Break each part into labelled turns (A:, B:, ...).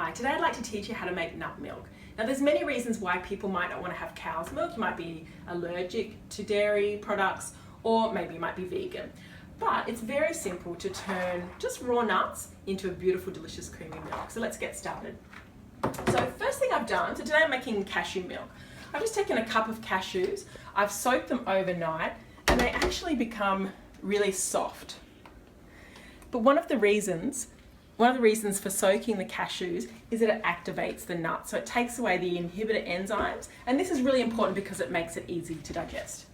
A: Hi, today I'd like to teach you how to make nut milk. Now there's many reasons why people might not want to have cow's milk. You might be allergic to dairy products, or maybe you might be vegan. But it's very simple to turn just raw nuts into a beautiful, delicious, creamy milk. So let's get started. So first thing I've done, so today I'm making cashew milk. I've just taken a cup of cashews, I've soaked them overnight, and they actually become really soft. But one of the reasons for soaking the cashews is that it activates the nut. So it takes away the inhibitor enzymes. And this is really important because it makes it easy to digest.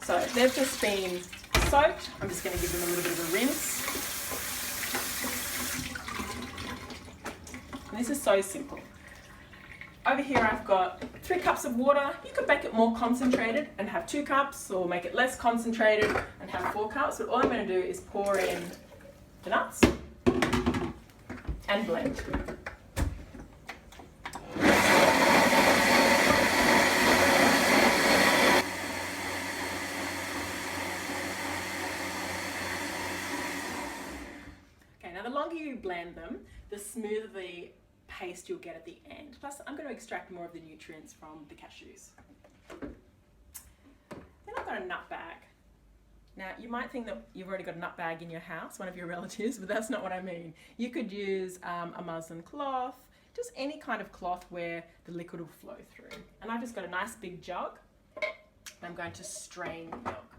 A: So they've just been soaked. I'm just going to give them a little bit of a rinse. And this is so simple. Over here I've got 3 cups of water. You could make it more concentrated and have 2 cups, or make it less concentrated and have 4 cups. But all I'm going to do is pour in the nuts and blend. Okay, now the longer you blend them, the smoother the paste you'll get at the end. Plus, I'm going to extract more of the nutrients from the cashews. Then I've got a nut bag. Now, you might think that you've already got a nut bag in your house, one of your relatives, but that's not what I mean. You could use a muslin cloth, just any kind of cloth where the liquid will flow through. And I've just got a nice big jug, and I'm going to strain the milk.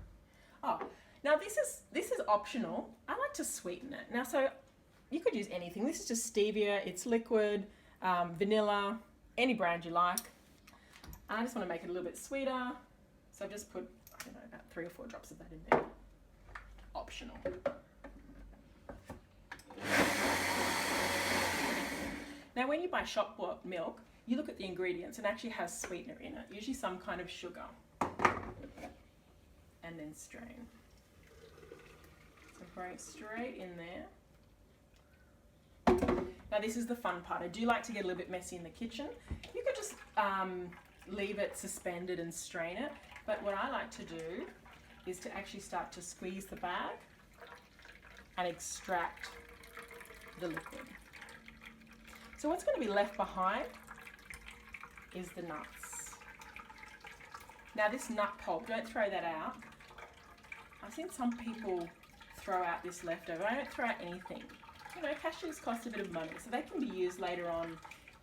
A: Oh, now this is optional. I like to sweeten it. Now, so you could use anything. This is just stevia, it's liquid, vanilla, any brand you like. I just want to make it a little bit sweeter, so I've just put, I don't know, about 3 or 4 drops of that in there. Optional. Now when you buy shop bought milk, you look at the ingredients and it actually has sweetener in it, usually some kind of sugar. And then strain. So pour it straight in there. Now this is the fun part. I do like to get a little bit messy in the kitchen. You could just leave it suspended and strain it. But what I like to do is to actually start to squeeze the bag and extract the liquid. So what's going to be left behind is the nuts. Now this nut pulp, don't throw that out. I've seen some people throw out this leftover. I don't throw out anything. You know, cashews cost a bit of money, so they can be used later on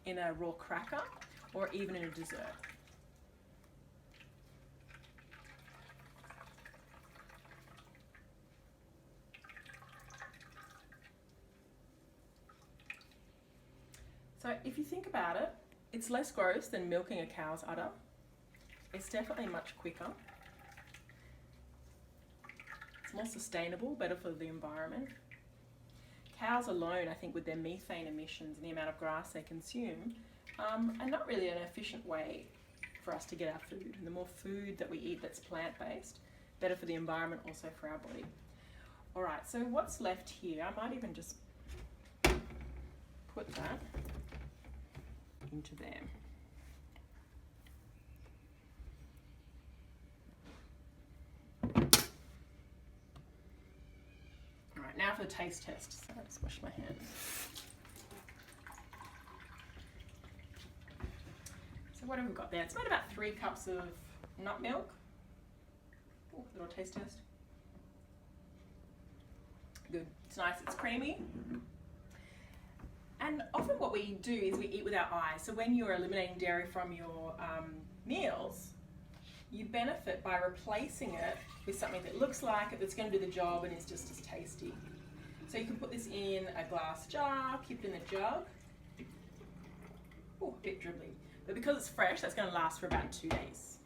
A: in a raw cracker or even in a dessert. So if you think about it, it's less gross than milking a cow's udder. It's definitely much quicker. It's more sustainable, better for the environment. Cows alone, I think, with their methane emissions and the amount of grass they consume, are not really an efficient way for us to get our food. And the more food that we eat that's plant-based, better for the environment, also for our body. All right, so what's left here, I might even just put that into there. All right, now for the taste test. So let's wash my hands. So what have we got there? It's about 3 cups of nut milk. Oh, little taste test. Good. It's nice. It's creamy. And often what we do is we eat with our eyes. So when you're eliminating dairy from your meals, you benefit by replacing it with something that looks like it, that's going to do the job and is just as tasty. So you can put this in a glass jar, keep it in the jug. Oh, a bit dribbly. But because it's fresh, that's going to last for about 2 days.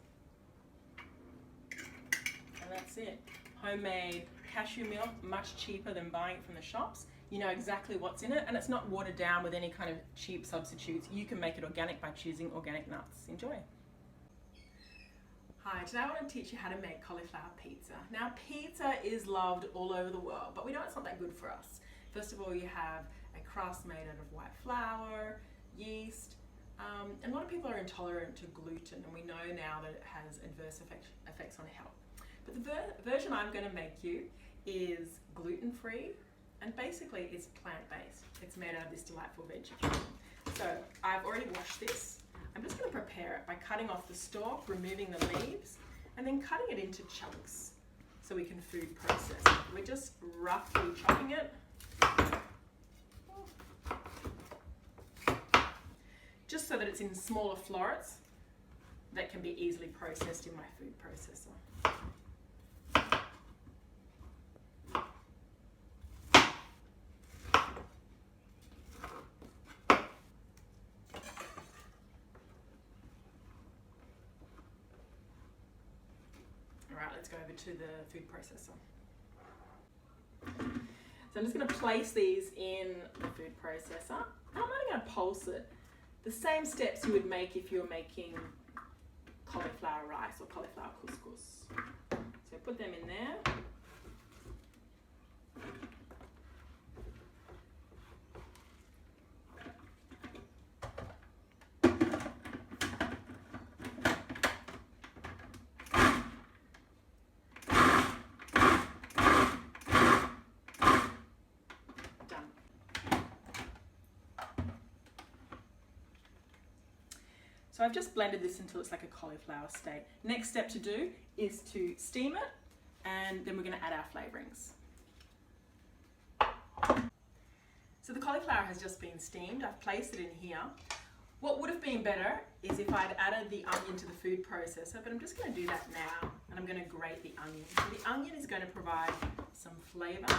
A: And that's it. Homemade cashew milk, much cheaper than buying it from the shops. You know exactly what's in it, and it's not watered down with any kind of cheap substitutes. You can make it organic by choosing organic nuts. Enjoy. Hi, today I want to teach you how to make cauliflower pizza. Now, pizza is loved all over the world, but we know it's not that good for us. First of all, you have a crust made out of white flour, yeast, and a lot of people are intolerant to gluten, and we know now that it has adverse effects on health. But the version I'm going to make you is gluten-free, and basically it's plant-based. It's made out of this delightful vegetable. So I've already washed this. I'm just going to prepare it by cutting off the stalk, removing the leaves, and then cutting it into chunks so we can food process it. We're just roughly chopping it. Just so that it's in smaller florets that can be easily processed in my food processor. Alright, let's go over to the food processor. So I'm just going to place these in the food processor. I'm only going to pulse it. The same steps you would make if you're making cauliflower rice or cauliflower couscous. So put them in there. Done. So I've just blended this until it's like a cauliflower state. Next step to do is to steam it, and then we're going to add our flavourings. So the cauliflower has just been steamed. I've placed it in here. What would have been better is if I'd added the onion to the food processor, but I'm just going to do that now, and I'm going to grate the onion. So the onion is going to provide some flavour,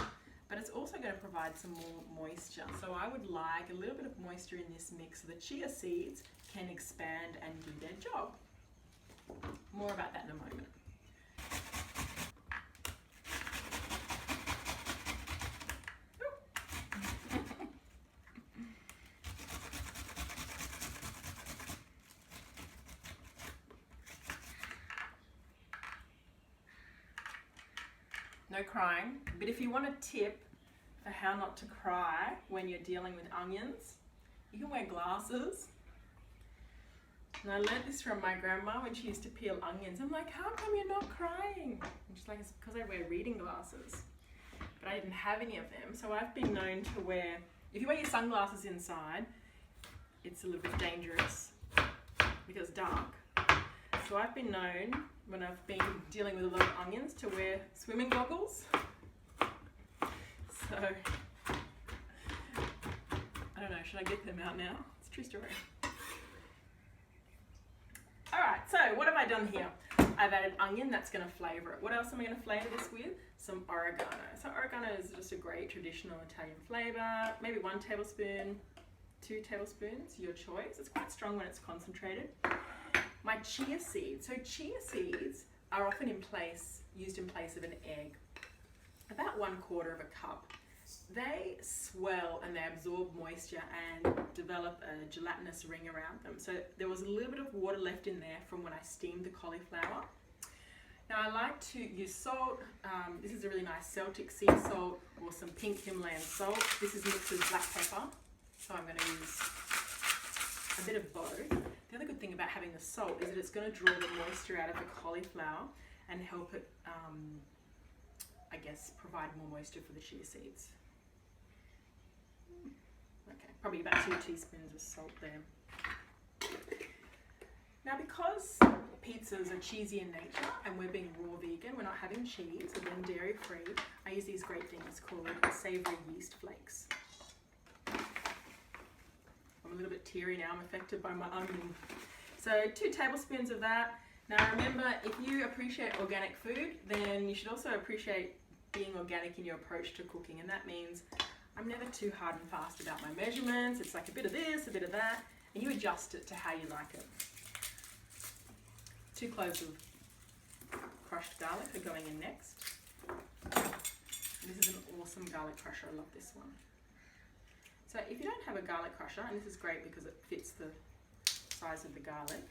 A: but it's also going to provide some more moisture. So I would like a little bit of moisture in this mix so the chia seeds can expand and do their job. More about that in a moment. No crying, but if you want a tip for how not to cry when you're dealing with onions, you can wear glasses. And I learned this from my grandma when she used to peel onions. I'm like, how come you're not crying? And she's like, it's because I wear reading glasses. But I didn't have any of them, so I've been known to wear, if you wear your sunglasses inside, it's a little bit dangerous because it's dark. So I've been known, when I've been dealing with a lot of onions, to wear swimming goggles. So, I don't know, should I get them out now? It's a true story. Alright, so what have I done here? I've added onion, that's going to flavour it. What else am I going to flavour this with? Some oregano. So oregano is just a great traditional Italian flavour. Maybe 1 tablespoon, 2 tablespoons, your choice. It's quite strong when it's concentrated. My chia seeds. So chia seeds are often used in place of an egg. About 1/4 cup. They swell and they absorb moisture and develop a gelatinous ring around them. So there was a little bit of water left in there from when I steamed the cauliflower. Now I like to use salt. This is a really nice Celtic sea salt or some pink Himalayan salt. This is mixed with black pepper. So I'm going to use a bit of both. The other good thing about having the salt is that it's going to draw the moisture out of the cauliflower and help it, I guess, provide more moisture for the chia seeds. Okay, probably about 2 teaspoons of salt there. Now because pizzas are cheesy in nature and we're being raw vegan, we're not having cheese, we're being dairy free, I use these great things called savoury yeast flakes. I'm a little bit teary now, I'm affected by my onion. So 2 tablespoons of that. Now remember, if you appreciate organic food, then you should also appreciate being organic in your approach to cooking, and that means I'm never too hard and fast about my measurements. It's like a bit of this, a bit of that, and you adjust it to how you like it. 2 cloves of crushed garlic are going in next. And this is an awesome garlic crusher, I love this one. So if you don't have a garlic crusher, and this is great because it fits the size of the garlic,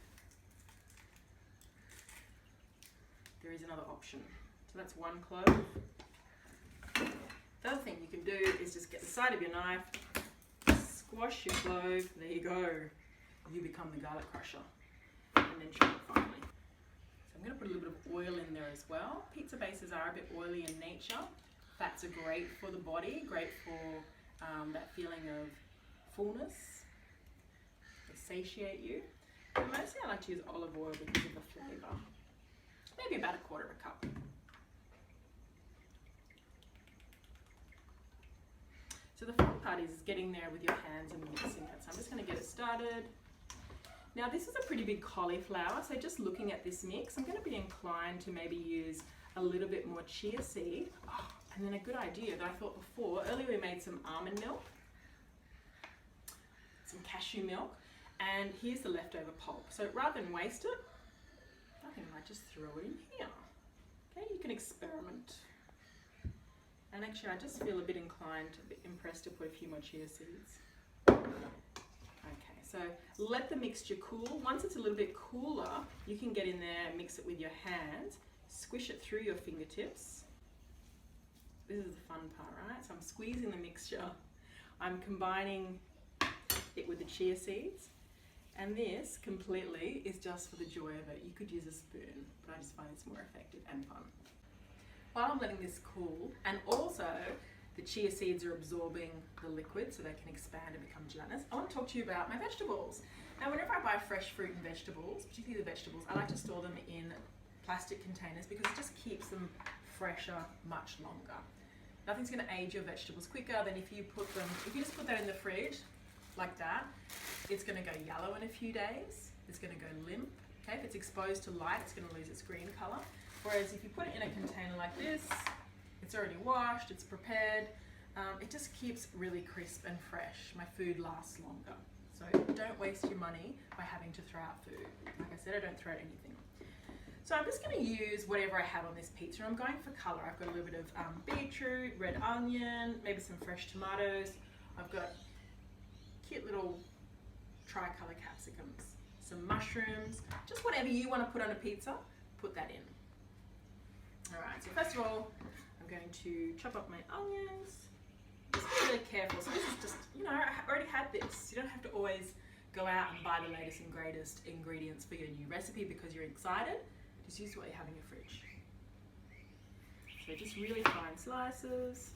A: there is another option. So that's 1 clove. The other thing you can do is just get the side of your knife, squash your clove, there you go. You become the garlic crusher. And then chop it finely. So I'm going to put a little bit of oil in there as well. Pizza bases are a bit oily in nature. Fats are great for the body, great for that feeling of fullness. satiate you. And mostly I like to use olive oil because of the flavour. Maybe about 1/4 cup. So the fun part is getting there with your hands and mixing it. So I'm just going to get it started. Now this is a pretty big cauliflower, so just looking at this mix, I'm going to be inclined to maybe use a little bit more chia seed. Oh, and then a good idea that I thought before, earlier we made some almond milk, some cashew milk, and here's the leftover pulp. So rather than waste it, I think I might just throw it in here. Okay, you can experiment. And actually I just feel a bit inclined, a bit impressed to put a few more chia seeds. Okay, so let the mixture cool. Once it's a little bit cooler, you can get in there and mix it with your hands, squish it through your fingertips. This is the fun part, right? So I'm squeezing the mixture, I'm combining it with the chia seeds, and this completely is just for the joy of it. You could use a spoon, but I just find it's more effective and fun. While I'm letting this cool, and also the chia seeds are absorbing the liquid so they can expand and become gelatinous, I want to talk to you about my vegetables. Now whenever I buy fresh fruit and vegetables, particularly the vegetables, I like to store them in plastic containers because it just keeps them fresher much longer. Nothing's going to age your vegetables quicker than if you just put that in the fridge like that, it's going to go yellow in a few days, it's going to go limp. Okay? If it's exposed to light, it's going to lose its green colour. Whereas if you put it in a container like this, it's already washed, it's prepared, it just keeps really crisp and fresh. My food lasts longer. So don't waste your money by having to throw out food. Like I said, I don't throw out anything. So I'm just going to use whatever I have on this pizza. I'm going for colour. I've got a little bit of beetroot, red onion, maybe some fresh tomatoes. I've got cute little tricolour capsicums, some mushrooms, just whatever you want to put on a pizza, put that in. Alright, so first of all, I'm going to chop up my onions. Just be really careful. So this is just, I already had this. You don't have to always go out and buy the latest and greatest ingredients for your new recipe because you're excited. Just use what you have in your fridge. So just really fine slices.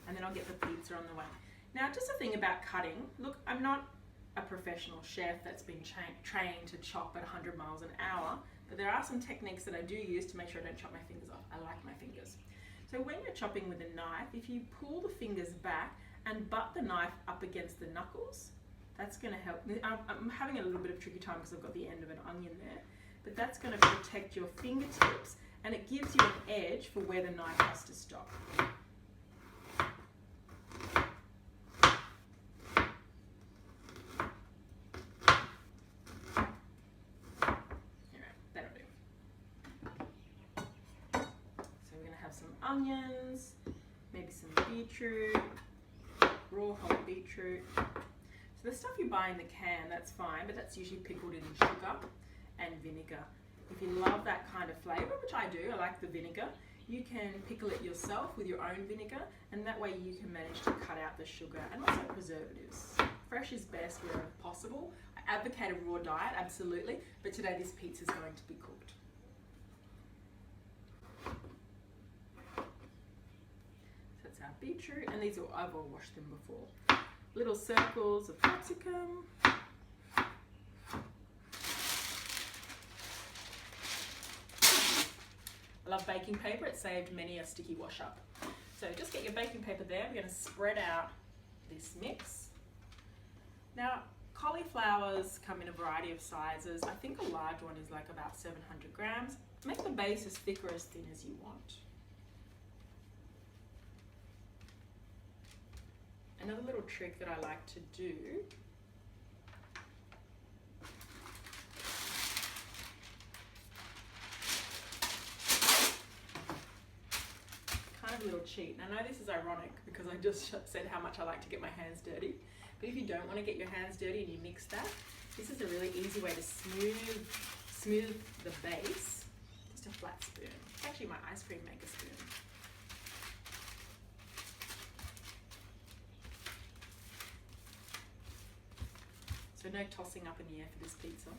A: And then I'll get the pizza on the way. Now, just a thing about cutting. Look, I'm not a professional chef that's been trained to chop at 100 miles an hour, but there are some techniques that I do use to make sure I don't chop my fingers off. I like my fingers. So when you're chopping with a knife, if you pull the fingers back and butt the knife up against the knuckles, that's going to help. I'm having a little bit of tricky time because I've got the end of an onion there, but that's going to protect your fingertips and it gives you an edge for where the knife has to stop. Some onions, maybe some beetroot, raw whole beetroot. So the stuff you buy in the can, that's fine, but that's usually pickled in sugar and vinegar. If you love that kind of flavour, which I do, I like the vinegar, you can pickle it yourself with your own vinegar, and that way you can manage to cut out the sugar and also preservatives. Fresh is best wherever possible. I advocate a raw diet, absolutely, but today this pizza is going to be cooked. Our beetroot, and these are, I've all washed them before. Little circles of capsicum. I love baking paper, it saved many a sticky wash up. So just get your baking paper there. We're going to spread out this mix. Now cauliflowers come in a variety of sizes. I think a large one is like about 700 grams. Make the base as thick or as thin as you want. Another little trick that I like to do kind of a little cheat. And I know this is ironic because I just said how much I like to get my hands dirty, but if you don't want to get your hands dirty and you mix that, this is a really easy way to smooth the base. Just a flat spoon. It's actually my ice cream maker spoon. So no tossing up in the air for this pizza.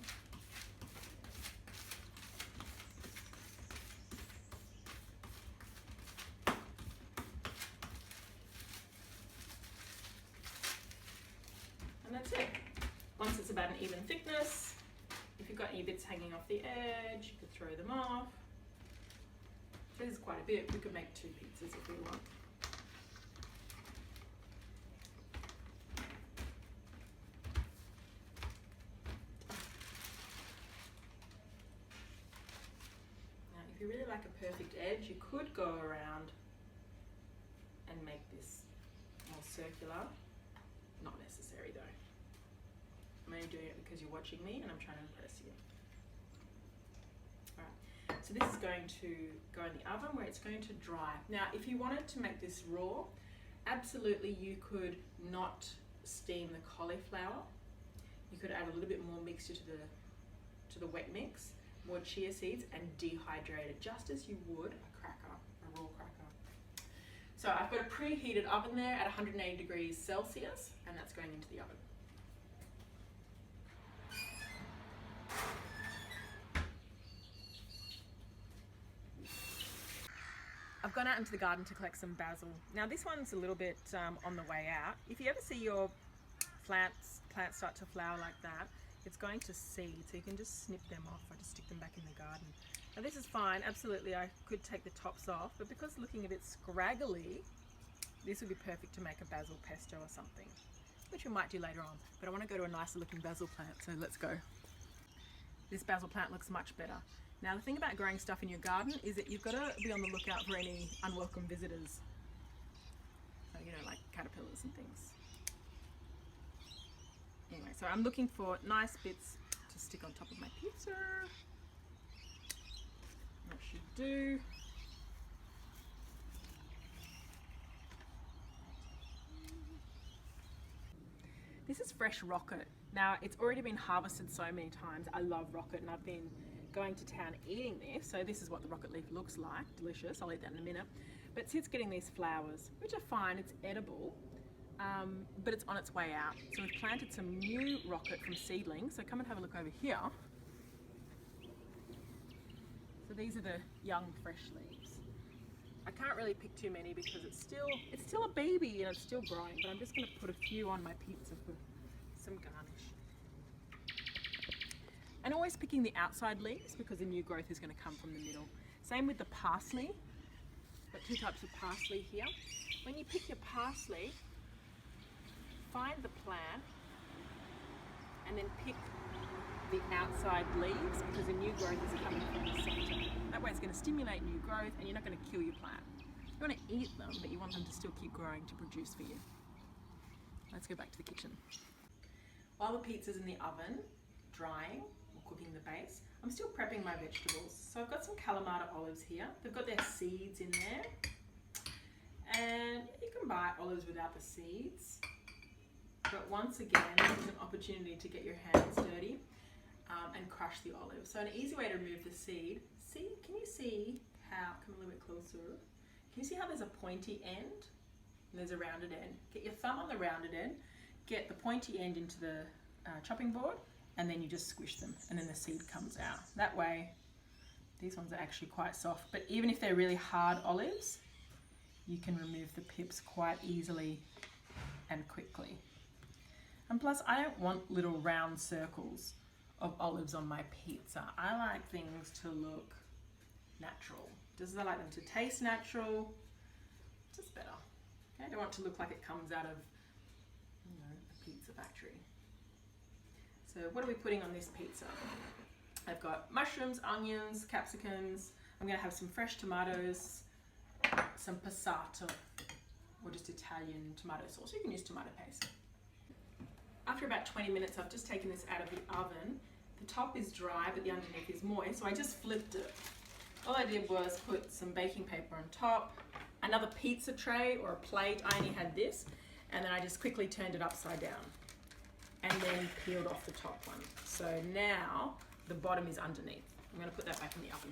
A: it's about an even thickness. If you've got any bits hanging off the edge, you could throw them off. This is quite a bit. We could make 2 pizzas if we want. Now, if you really like a perfect edge, you could go around and make this more circular. Not necessary though. I'm only doing it because you're watching me and I'm trying to impress you. Alright, so this is going to go in the oven where it's going to dry. Now, if you wanted to make this raw, absolutely you could not steam the cauliflower. You could add a little bit more mixture to the wet mix, more chia seeds, and dehydrate it just as you would a raw cracker. So I've got a preheated oven there at 180 degrees Celsius, and that's going into the oven. I've gone out into the garden to collect some basil. Now this one's a little bit on the way out. If you ever see your plants start to flower like that, it's going to seed, so you can just snip them off or just stick them back in the garden. Now this is fine, absolutely I could take the tops off, but because it's looking a bit scraggly, this would be perfect to make a basil pesto or something, which we might do later on. But I want to go to a nicer looking basil plant, so let's go. This basil plant looks much better. Now the thing about growing stuff in your garden is that you've got to be on the lookout for any unwelcome visitors. So, you know, like caterpillars and things. Anyway, so I'm looking for nice bits to stick on top of my pizza. That should do. This is fresh rocket. Now, it's already been harvested so many times. I love rocket and I've been going to town eating this. So this is what the rocket leaf looks like. Delicious. I'll eat that in a minute. But see, it's getting these flowers, which are fine. It's edible. But it's on its way out. So we've planted some new rocket from seedlings. So come and have a look over here. So these are the young fresh leaves. I can't really pick too many because it's still a baby and it's still growing, but I'm just going to put a few on my pizza for some garnish. And always picking the outside leaves because the new growth is going to come from the middle. Same with the parsley. Got 2 types of parsley here. When you pick your parsley, find the plant and then pick the outside leaves because the new growth is coming from the center. That way it's going to stimulate new growth and you're not going to kill your plant. You want to eat them, but you want them to still keep growing to produce for you. Let's go back to the kitchen. While the pizza's in the oven, drying or cooking the base, I'm still prepping my vegetables. So I've got some Kalamata olives here. They've got their seeds in there. And you can buy olives without the seeds. But once again, this is an opportunity to get your hands dirty and crush the olive. So an easy way to remove the seed, can you see how, come a little bit closer, can you see how there's a pointy end and there's a rounded end? Get your thumb on the rounded end, get the pointy end into the chopping board, and then you just squish them and then the seed comes out. That way, these ones are actually quite soft, but even if they're really hard olives, you can remove the pips quite easily and quickly. And plus, I don't want little round circles of olives on my pizza. I like things to look natural. Just I like them to taste natural, just better. Okay? I don't want it to look like it comes out of, a pizza factory. So what are we putting on this pizza? I've got mushrooms, onions, capsicums. I'm gonna have some fresh tomatoes, some passato, or just Italian tomato sauce. You can use tomato paste. After about 20 minutes, I've just taken this out of the oven. The top is dry, but the underneath is moist, so I just flipped it. All I did was put some baking paper on top, another pizza tray or a plate. I only had this, and then I just quickly turned it upside down and then peeled off the top one. So now the bottom is underneath. I'm gonna put that back in the oven.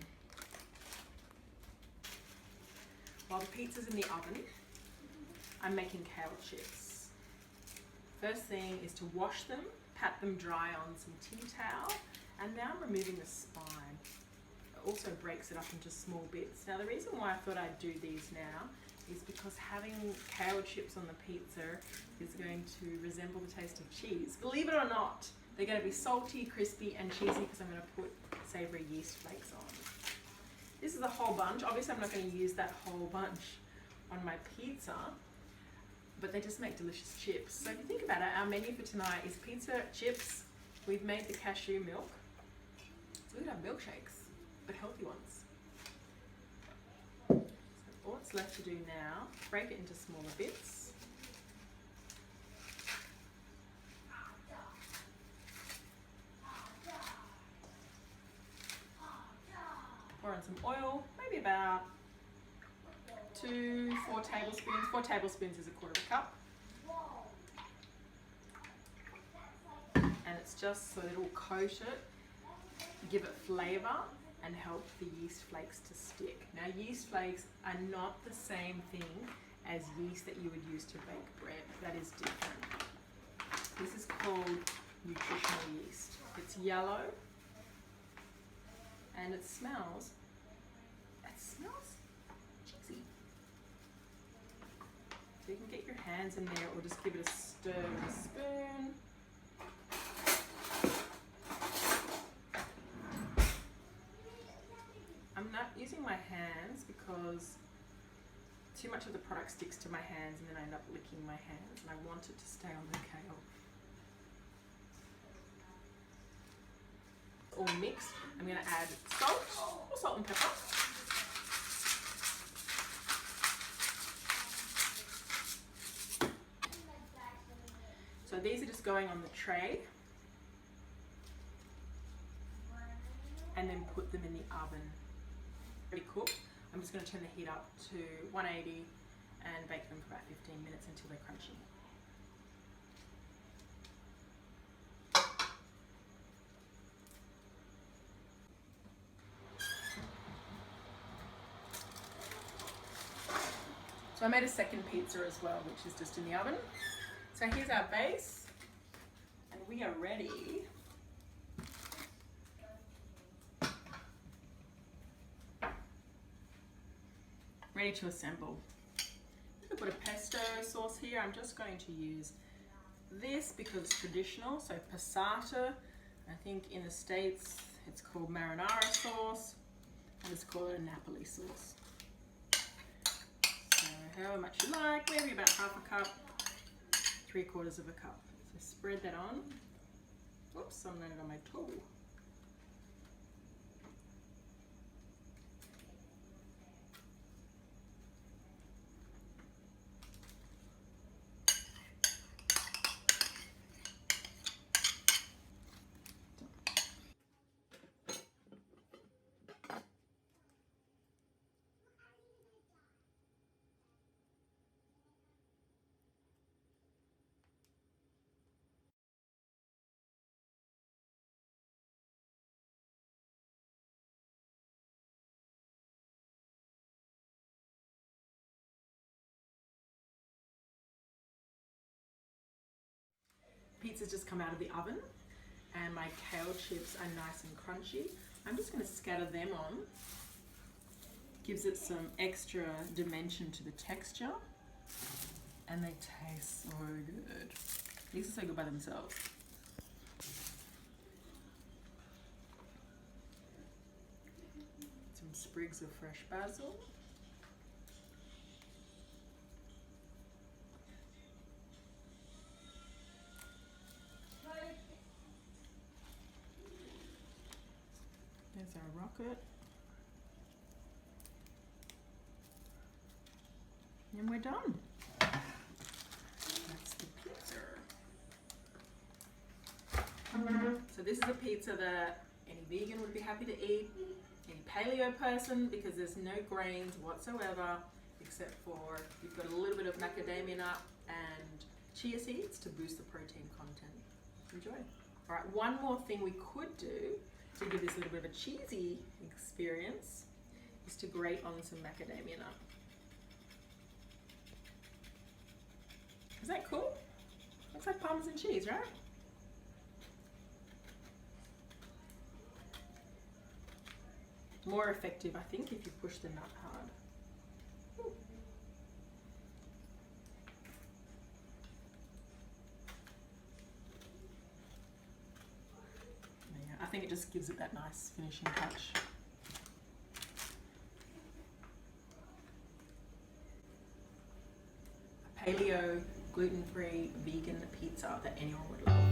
A: While the pizza's in the oven, I'm making kale chips. First thing is to wash them, pat them dry on some tea towel, and now I'm removing the spine. It also breaks it up into small bits. Now the reason why I thought I'd do these now is because having kale chips on the pizza is going to resemble the taste of cheese. Believe it or not, They're going to be salty, crispy, and cheesy because I'm going to put savory yeast flakes on. This is a whole bunch. Obviously, I'm not going to use that whole bunch on my pizza, but they just make delicious chips. So if you think about it, our menu for tonight is pizza, chips. We've made the cashew milk. So we could have milkshakes, but healthy ones. So all it's left to do now, break it into smaller bits. Pour in some oil, maybe about 4 tablespoons. 4 tablespoons is a quarter of a cup. And it's just so it'll coat it, give it flavour and help the yeast flakes to stick. Now yeast flakes are not the same thing as yeast that you would use to bake bread. That is different. This is called nutritional yeast. It's yellow and it smells cheesy. So you can get your hands in there or just give it a stir with a spoon. I'm not using my hands because too much of the product sticks to my hands and then I end up licking my hands, and I want it to stay on the kale. All mixed. I'm going to add salt or salt and pepper. So these are just going on the tray and then put them in the oven. Already cooked. I'm just going to turn the heat up to 180 and bake them for about 15 minutes until they're crunchy. So I made a second pizza as well, which is just in the oven. So here's our base, and we are ready to assemble. I'm going to put a pesto sauce here. I'm just going to use this because it's traditional. So passata, I think in the States it's called marinara sauce, and it's called a Napoli sauce. So however much you like, maybe about half a cup, 3/4 of a cup. So spread that on. Oops, I'm landed on my toe. Pizza's just come out of the oven and my kale chips are nice and crunchy. I'm just going to scatter them on. Gives it some extra dimension to the texture, and they taste so good. These are so good by themselves. Some sprigs of fresh basil. There's our rocket. And we're done. That's the pizza. So this is a pizza that any vegan would be happy to eat, any paleo person, because there's no grains whatsoever, except for you've got a little bit of macadamia nut and chia seeds to boost the protein content. Enjoy. All right, one more thing we could do to give this a little bit of a cheesy experience is to grate on some macadamia nut. Is that cool? Looks like Parmesan cheese, right? More effective, I think, if you push the nut hard. Ooh. think it just gives it that nice finishing touch. A paleo, gluten-free, vegan pizza that anyone would love.